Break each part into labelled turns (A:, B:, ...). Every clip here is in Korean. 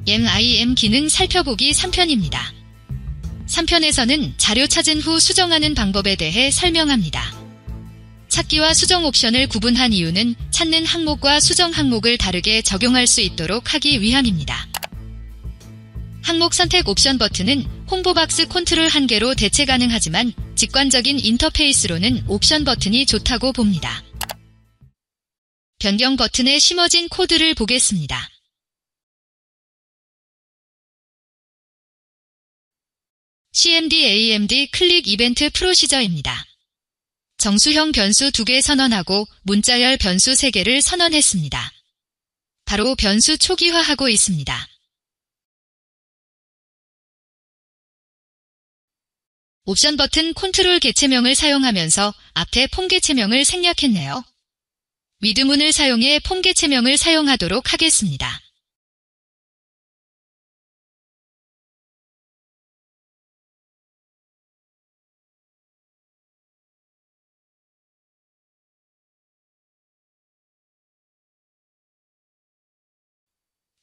A: MIM 기능 살펴보기 3편입니다. 3편에서는 자료 찾은 후 수정하는 방법에 대해 설명합니다. 찾기와 수정 옵션을 구분한 이유는 찾는 항목과 수정 항목을 다르게 적용할 수 있도록 하기 위함입니다. 항목 선택 옵션 버튼은 홍보박스 컨트롤 1개로 대체 가능하지만 직관적인 인터페이스로는 옵션 버튼이 좋다고 봅니다. 변경 버튼에 심어진 코드를 보겠습니다. CMD AMD 클릭 이벤트 프로시저입니다. 정수형 변수 2개 선언하고 문자열 변수 3개를 선언했습니다. 바로 변수 초기화하고 있습니다. 옵션 버튼 컨트롤 개체명을 사용하면서 앞에 폼 개체명을 생략했네요. 위드문을 사용해 폼 개체명을 사용하도록 하겠습니다.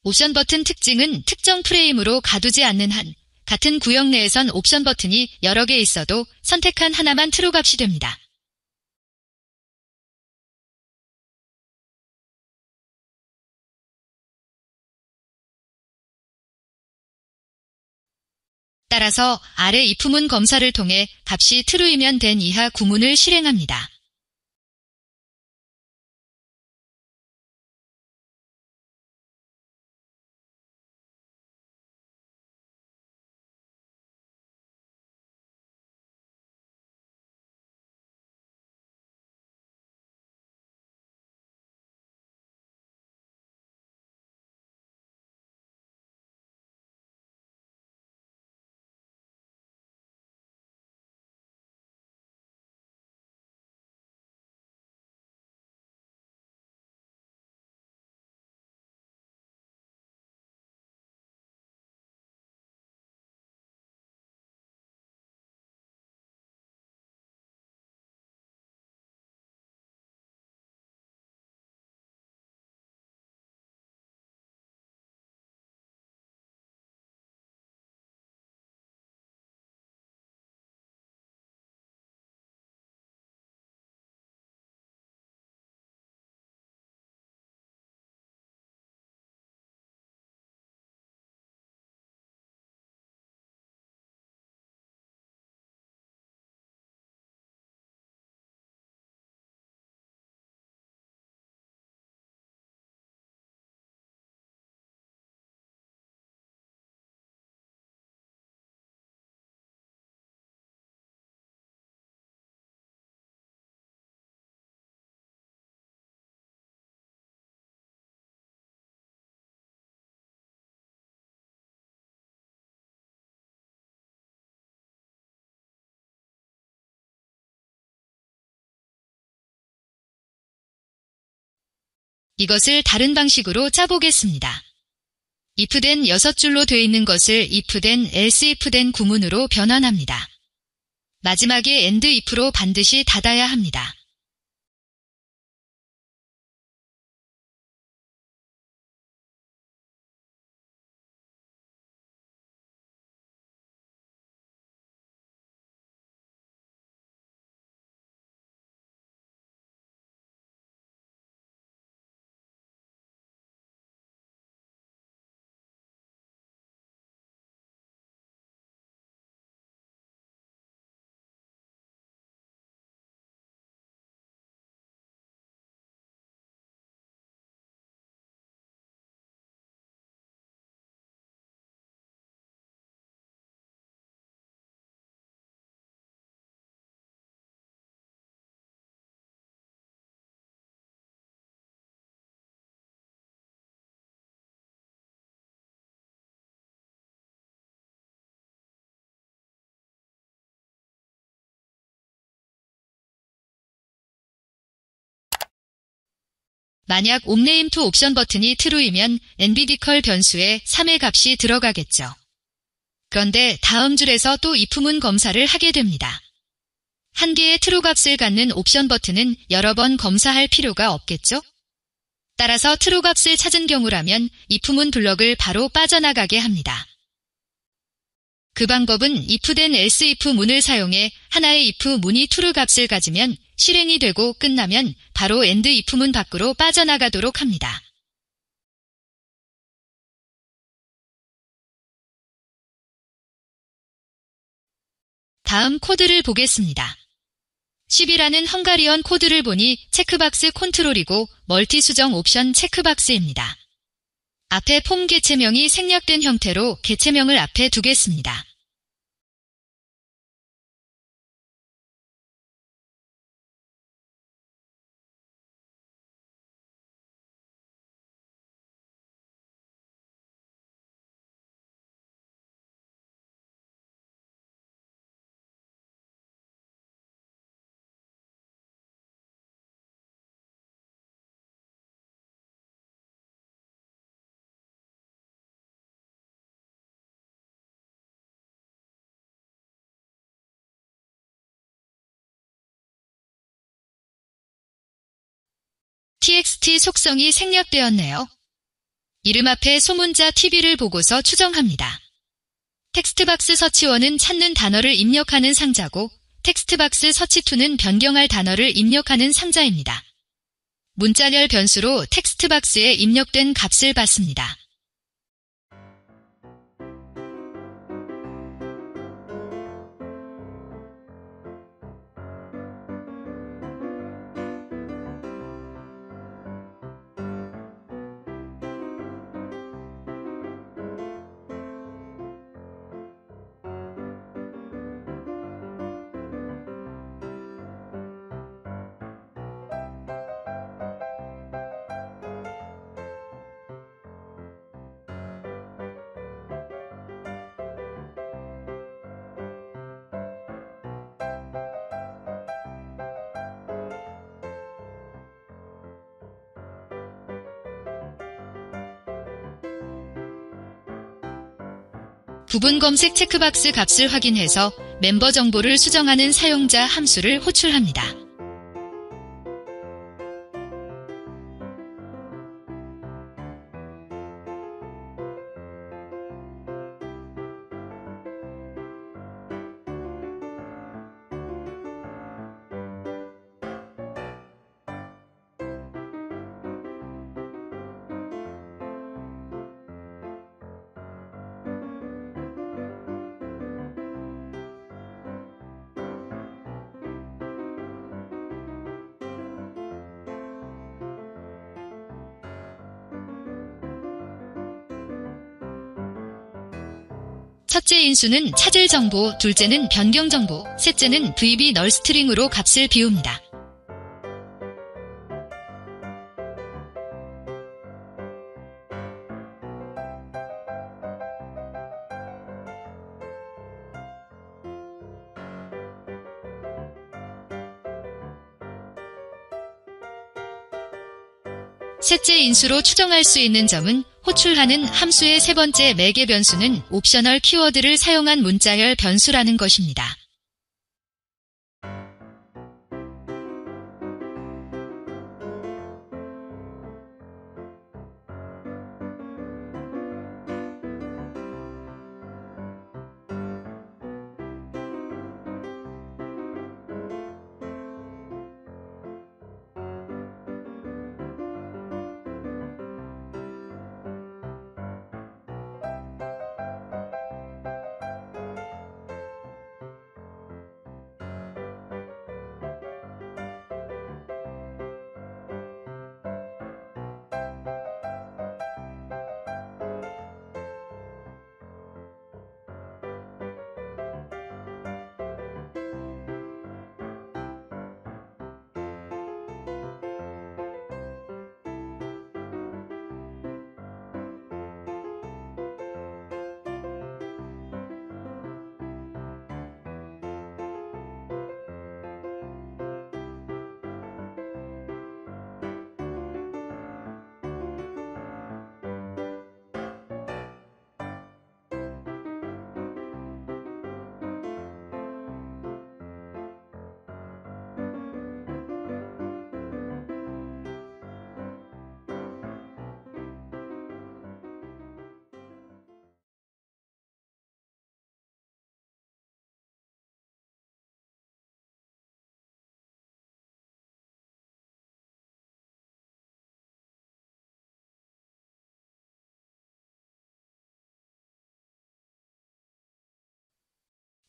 A: 옵션 버튼 특징은 특정 프레임으로 가두지 않는 한 같은 구역 내에선 옵션 버튼이 여러 개 있어도 선택한 하나만 트루 값이 됩니다. 따라서 아래 if문 검사를 통해 값이 true이면 된 이하 구문을 실행합니다. 이것을 다른 방식으로 짜보겠습니다. if된 6줄로 되어 있는 것을 if된 elseif된 구문으로 변환합니다. 마지막에 end if로 반드시 닫아야 합니다. 만약 옵네임투 옵션 버튼이 true이면 nbdcall 변수에 3의 값이 들어가겠죠. 그런데 다음 줄에서 또 if문 검사를 하게 됩니다. 한 개의 true 값을 갖는 옵션 버튼은 여러 번 검사할 필요가 없겠죠? 따라서 true 값을 찾은 경우라면 if문 블럭을 바로 빠져나가게 합니다. 그 방법은 if된 else if 문을 사용해 하나의 if 문이 true 값을 가지면 실행이 되고 끝나면 바로 end if 문 밖으로 빠져나가도록 합니다. 다음 코드를 보겠습니다. 10이라는 헝가리언 코드를 보니 체크박스 컨트롤이고 멀티 수정 옵션 체크박스입니다. 앞에 폼 개체명이 생략된 형태로 개체명을 앞에 두겠습니다. txt 속성이 생략되었네요. 이름 앞에 소문자 tv를 보고서 추정합니다. 텍스트박스 서치원은 찾는 단어를 입력하는 상자고 텍스트박스 서치2는 변경할 단어를 입력하는 상자입니다. 문자열 변수로 텍스트박스에 입력된 값을 받습니다. 부분 검색 체크박스 값을 확인해서 멤버 정보를 수정하는 사용자 함수를 호출합니다. 첫째 인수는 찾을 정보, 둘째는 변경 정보, 셋째는 VB 널 스트링으로 값을 비웁니다. 셋째 인수로 추정할 수 있는 점은 호출하는 함수의 세 번째 매개 변수는 옵셔널 키워드를 사용한 문자열 변수라는 것입니다.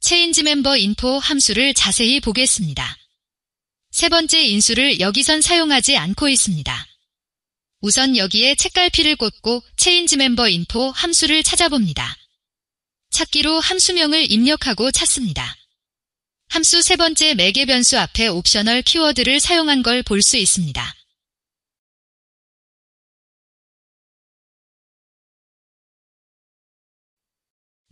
A: 체인지 멤버 인포 함수를 자세히 보겠습니다. 세 번째 인수를 여기선 사용하지 않고 있습니다. 우선 여기에 책갈피를 꽂고 체인지 멤버 인포 함수를 찾아봅니다. 찾기로 함수명을 입력하고 찾습니다. 함수 세 번째 매개 변수 앞에 옵셔널 키워드를 사용한 걸 볼 수 있습니다.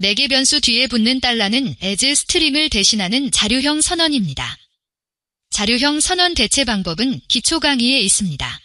A: 매개 변수 뒤에 붙는 달러는 as 스트링을 대신하는 자료형 선언입니다. 자료형 선언 대체 방법은 기초 강의에 있습니다.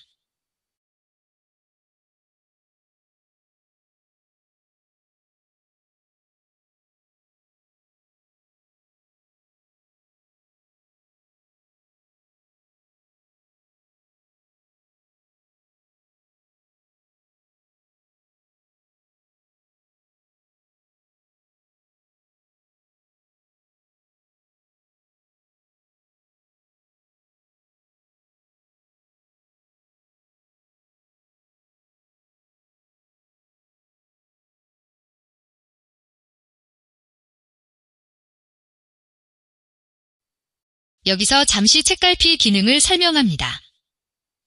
A: 여기서 잠시 책갈피 기능을 설명합니다.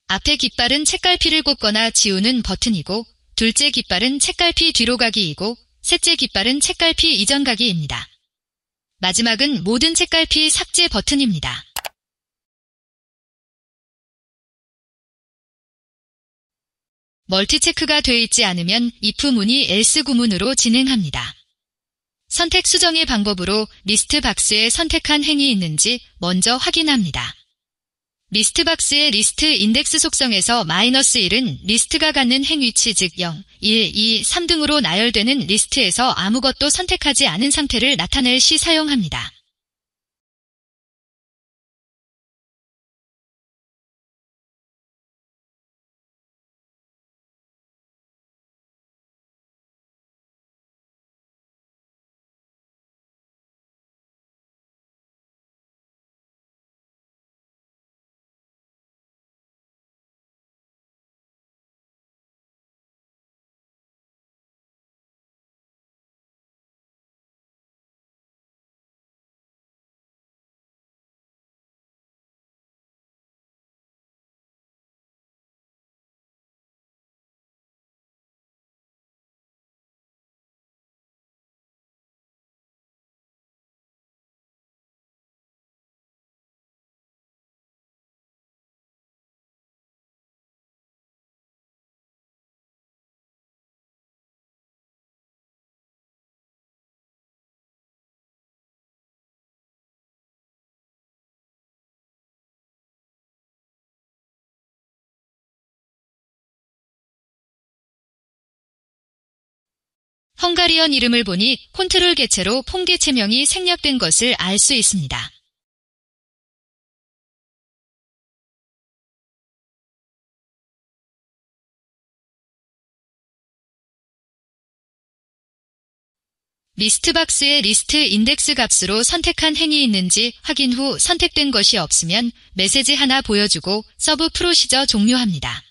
A: 앞에 깃발은 책갈피를 꽂거나 지우는 버튼이고, 둘째 깃발은 책갈피 뒤로 가기이고, 셋째 깃발은 책갈피 이전 가기입니다. 마지막은 모든 책갈피 삭제 버튼입니다. 멀티체크가 되어 있지 않으면 if 문이 else 구문으로 진행합니다. 선택 수정의 방법으로 리스트 박스에 선택한 행이 있는지 먼저 확인합니다. 리스트 박스의 리스트 인덱스 속성에서 -1은 리스트가 갖는 행 위치 즉 0, 1, 2, 3 등으로 나열되는 리스트에서 아무것도 선택하지 않은 상태를 나타낼 시 사용합니다. 헝가리언 이름을 보니 컨트롤 개체로 폼 개체명이 생략된 것을 알 수 있습니다. 리스트 박스의 리스트 인덱스 값으로 선택한 행이 있는지 확인 후 선택된 것이 없으면 메시지 하나 보여주고 서브 프로시저 종료합니다.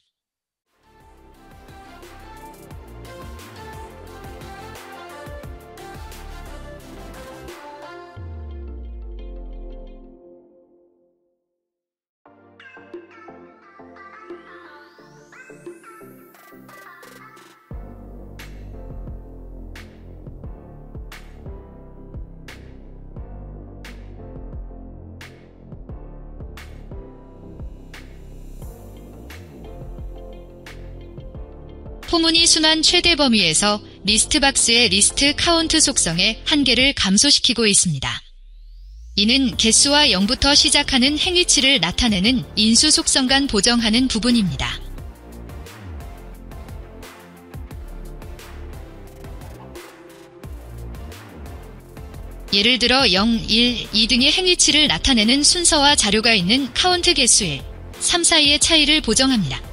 A: 포문이 순환 최대 범위에서 리스트 박스의 리스트 카운트 속성의 한계를 감소시키고 있습니다. 이는 개수와 0부터 시작하는 행위치를 나타내는 인수 속성 간 보정하는 부분입니다. 예를 들어 0, 1, 2 등의 행위치를 나타내는 순서와 자료가 있는 카운트 개수 1, 3 사이의 차이를 보정합니다.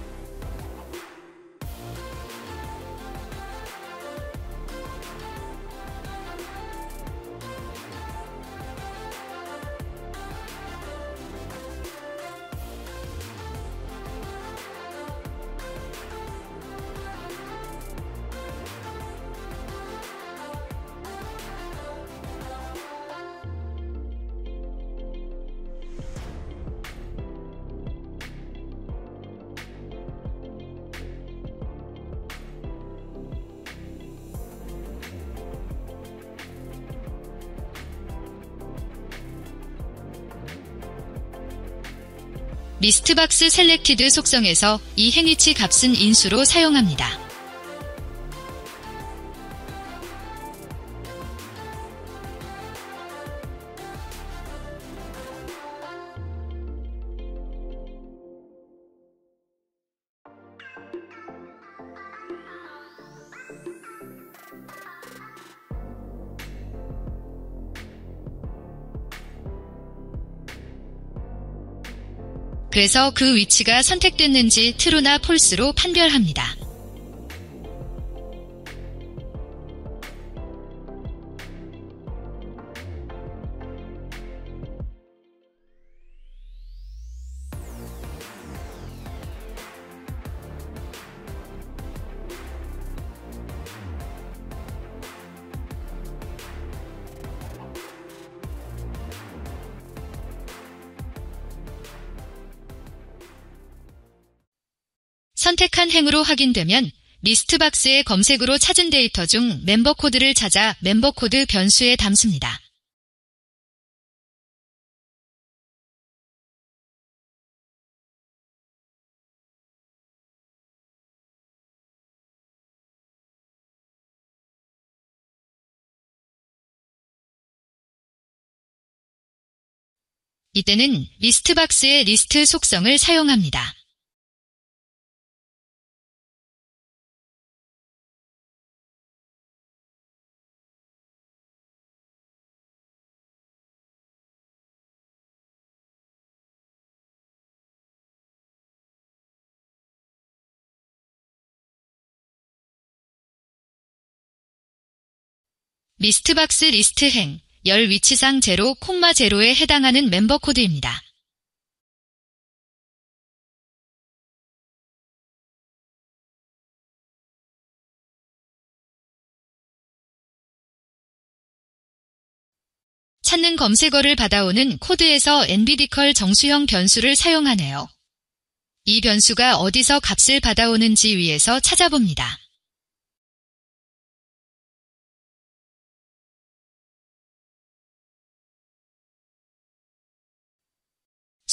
A: 리스트박스 셀렉티드 속성에서 이 행위치 값은 인수로 사용합니다. 그래서 그 위치가 선택됐는지 true나 false로 판별합니다. 선택한 행으로 확인되면 리스트박스의 검색으로 찾은 데이터 중 멤버 코드를 찾아 멤버 코드 변수에 담습니다. 이때는 리스트박스의 리스트 속성을 사용합니다. 리스트박스 리스트 행, 열 위치상 0, 0에 해당하는 멤버 코드입니다. 찾는 검색어를 받아오는 코드에서 nbdcall 정수형 변수를 사용하네요. 이 변수가 어디서 값을 받아오는지 위에서 찾아봅니다.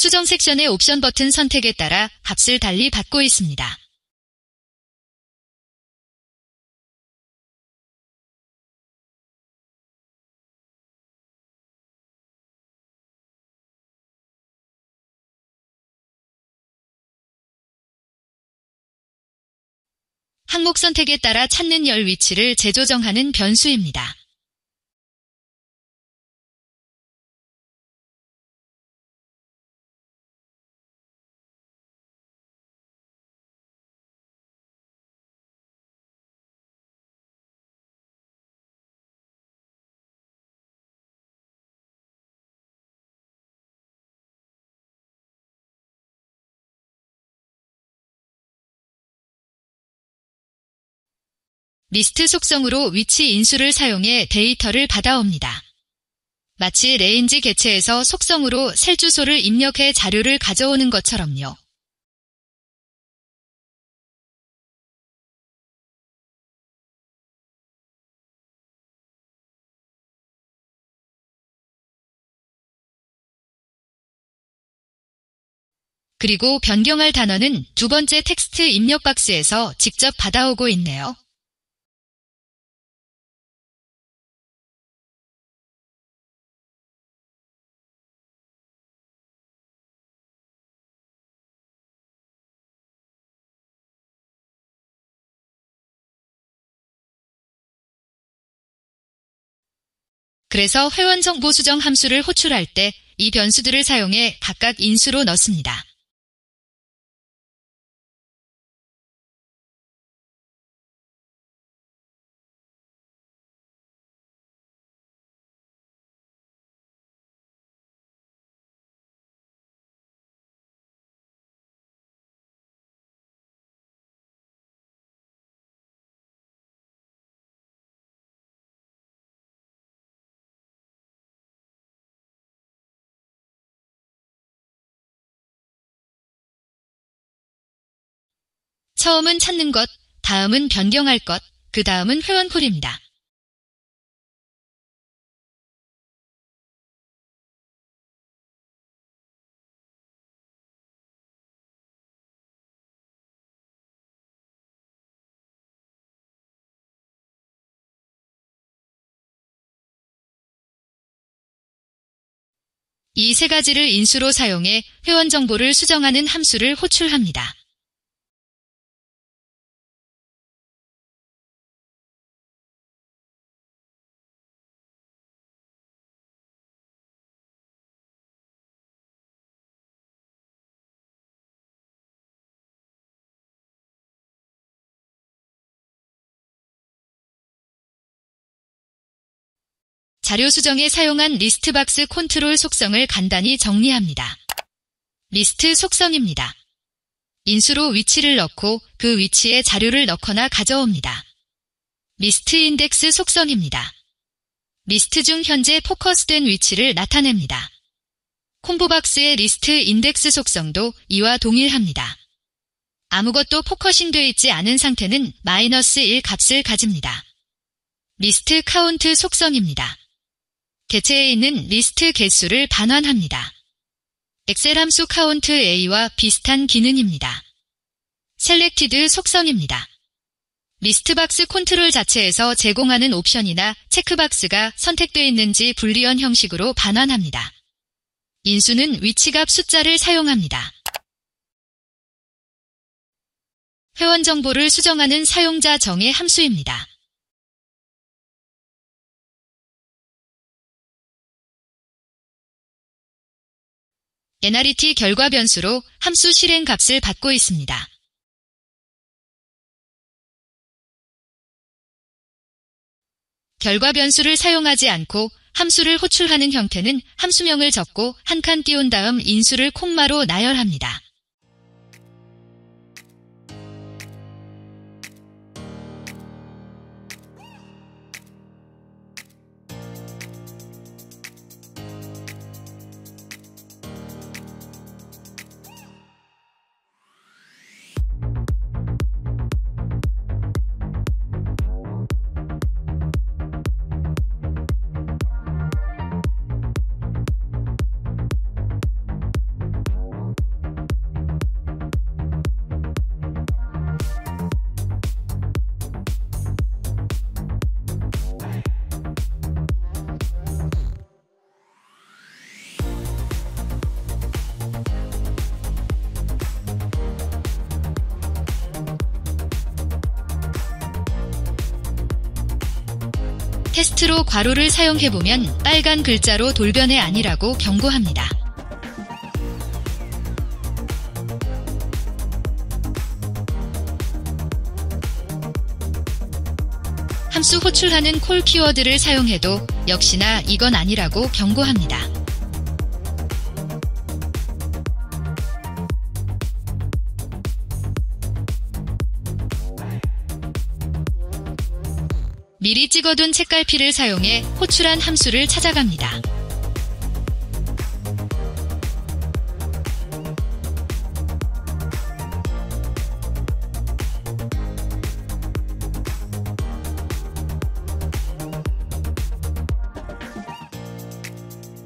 A: 수정 섹션의 옵션 버튼 선택에 따라 값을 달리 받고 있습니다. 항목 선택에 따라 찾는 열 위치를 재조정하는 변수입니다. 리스트 속성으로 위치 인수를 사용해 데이터를 받아옵니다. 마치 레인지 개체에서 속성으로 셀 주소를 입력해 자료를 가져오는 것처럼요. 그리고 변경할 단어는 두 번째 텍스트 입력 박스에서 직접 받아오고 있네요. 그래서 회원 정보 수정 함수를 호출할 때 이 변수들을 사용해 각각 인수로 넣습니다. 처음은 찾는 것, 다음은 변경할 것, 그 다음은 회원콜입니다. 이 세 가지를 인수로 사용해 회원 정보를 수정하는 함수를 호출합니다. 자료 수정에 사용한 리스트박스 컨트롤 속성을 간단히 정리합니다. 리스트 속성입니다. 인수로 위치를 넣고 그 위치에 자료를 넣거나 가져옵니다. 리스트 인덱스 속성입니다. 리스트 중 현재 포커스된 위치를 나타냅니다. 콤보박스의 리스트 인덱스 속성도 이와 동일합니다. 아무것도 포커싱되어 있지 않은 상태는 -1 값을 가집니다. 리스트 카운트 속성입니다. 개체에 있는 리스트 개수를 반환합니다. 엑셀 함수 카운트 A와 비슷한 기능입니다. 셀렉티드 속성입니다. 리스트박스 컨트롤 자체에서 제공하는 옵션이나 체크박스가 선택되어 있는지 불리언 형식으로 반환합니다. 인수는 위치값 숫자를 사용합니다. 회원 정보를 수정하는 사용자 정의 함수입니다. NRET 결과 변수로 함수 실행 값을 받고 있습니다. 결과 변수를 사용하지 않고 함수를 호출하는 형태는 함수명을 적고 한 칸 띄운 다음 인수를 콤마로 나열합니다. 테스트로 괄호를 사용해보면 빨간 글자로 돌변의 아니라고 경고합니다. 함수 호출하는 콜 키워드를 사용해도 역시나 이건 아니라고 경고합니다. 미리 찍어둔 책갈피를 사용해 호출한 함수를 찾아갑니다.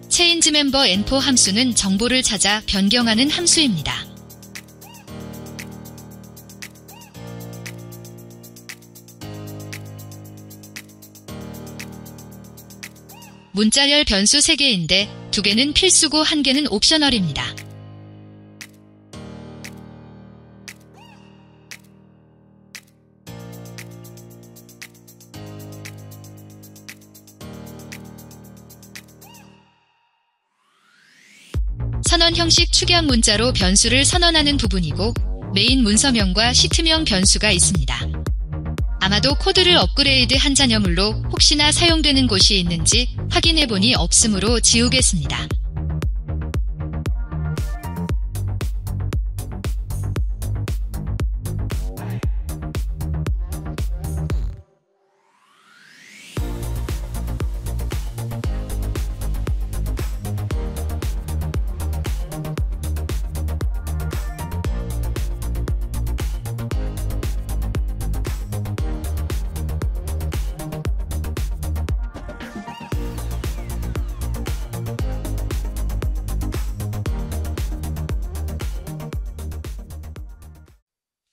A: 체인지 멤버 N4 함수는 정보를 찾아 변경하는 함수입니다. 문자열 변수 3개인데 2개는 필수고 1개는 옵셔널입니다. 선언 형식 축약 문자로 변수를 선언하는 부분이고 메인 문서명과 시트명 변수가 있습니다. 아마도 코드를 업그레이드한 잔여물로 혹시나 사용되는 곳이 있는지 확인해보니 없으므로 지우겠습니다.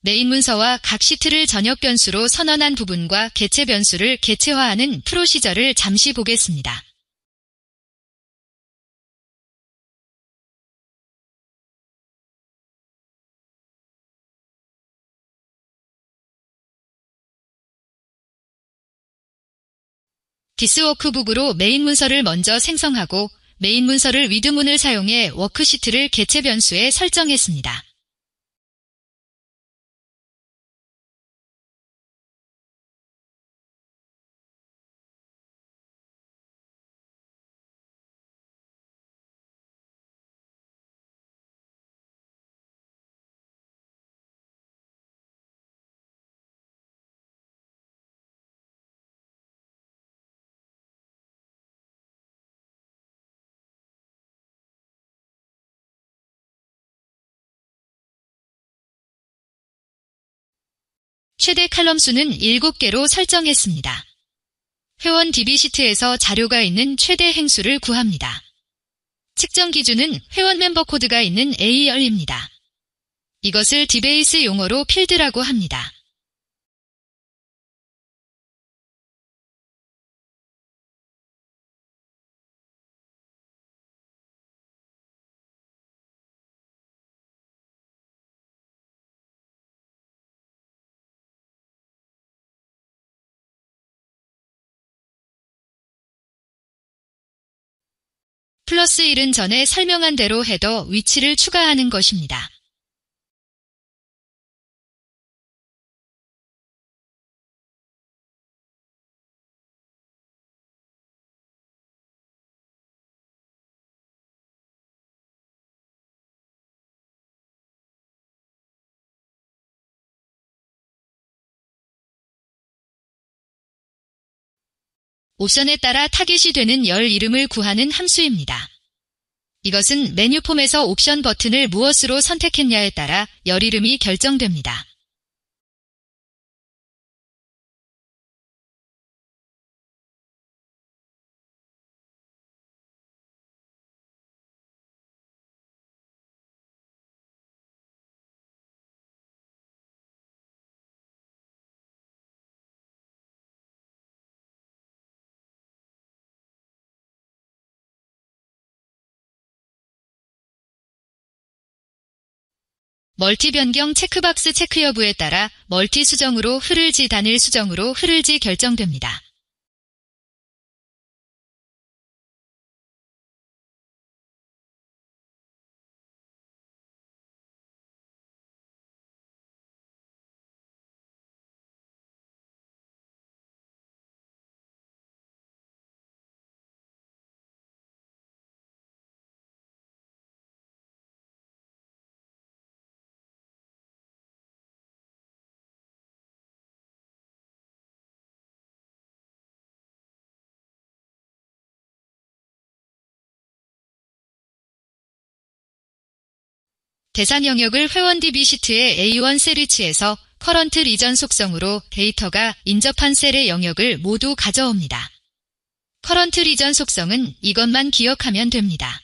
A: 메인 문서와 각 시트를 전역 변수로 선언한 부분과 개체 변수를 개체화하는 프로시저를 잠시 보겠습니다. 디스워크북으로 메인 문서를 먼저 생성하고 메인 문서를 위드문을 사용해 워크시트를 개체 변수에 설정했습니다. 최대 칼럼 수는 7개로 설정했습니다. 회원 DB시트에서 자료가 있는 최대 행수를 구합니다. 측정 기준은 회원 멤버 코드가 있는 A열입니다. 이것을 디베이스 용어로 필드라고 합니다. 플러스 1은 전에 설명한 대로 헤더 위치를 추가하는 것입니다. 옵션에 따라 타깃이 되는 열 이름을 구하는 함수입니다. 이것은 메뉴폼에서 옵션 버튼을 무엇으로 선택했냐에 따라 열 이름이 결정됩니다. 멀티 변경 체크박스 체크 여부에 따라 멀티 수정으로 흐를지 단일 수정으로 흐를지 결정됩니다. 대상 영역을 회원 DB시트의 A1 셀 위치에서 커런트 리전 속성으로 데이터가 인접한 셀의 영역을 모두 가져옵니다. 커런트 리전 속성은 이것만 기억하면 됩니다.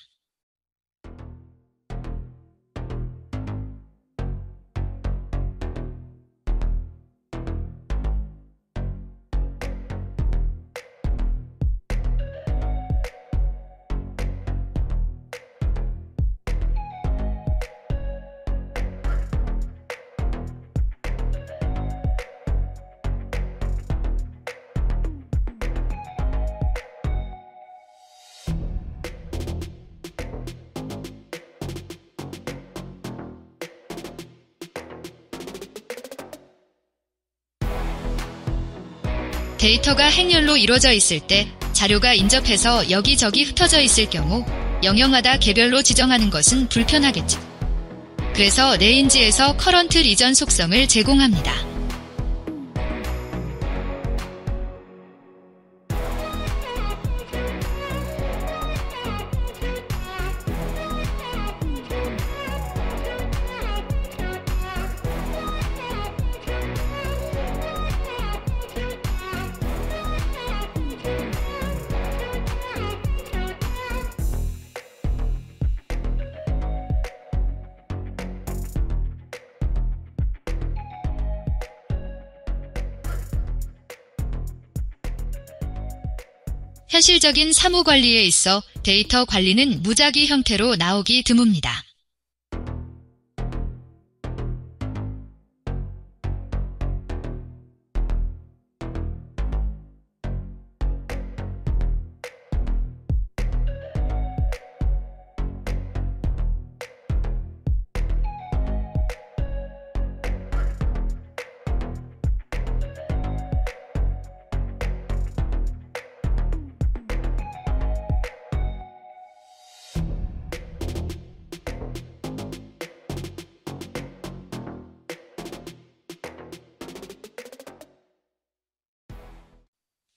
A: 데이터가 행렬로 이루어져 있을 때 자료가 인접해서 여기저기 흩어져 있을 경우 영역마다 개별로 지정하는 것은 불편하겠죠. 그래서 레인지에서 커런트 리전 속성을 제공합니다. 현실적인 사무 관리에 있어 데이터 관리는 무작위 형태로 나오기 드뭅니다.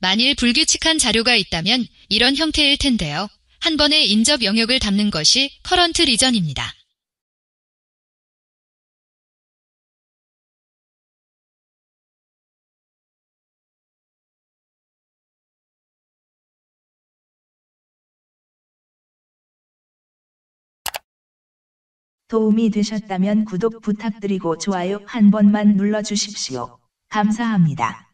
A: 만일 불규칙한 자료가 있다면 이런 형태일 텐데요. 한 번에 인접 영역을 담는 것이 커런트 리전입니다.
B: 도움이 되셨다면 구독 부탁드리고 좋아요 한 번만 눌러주십시오. 감사합니다.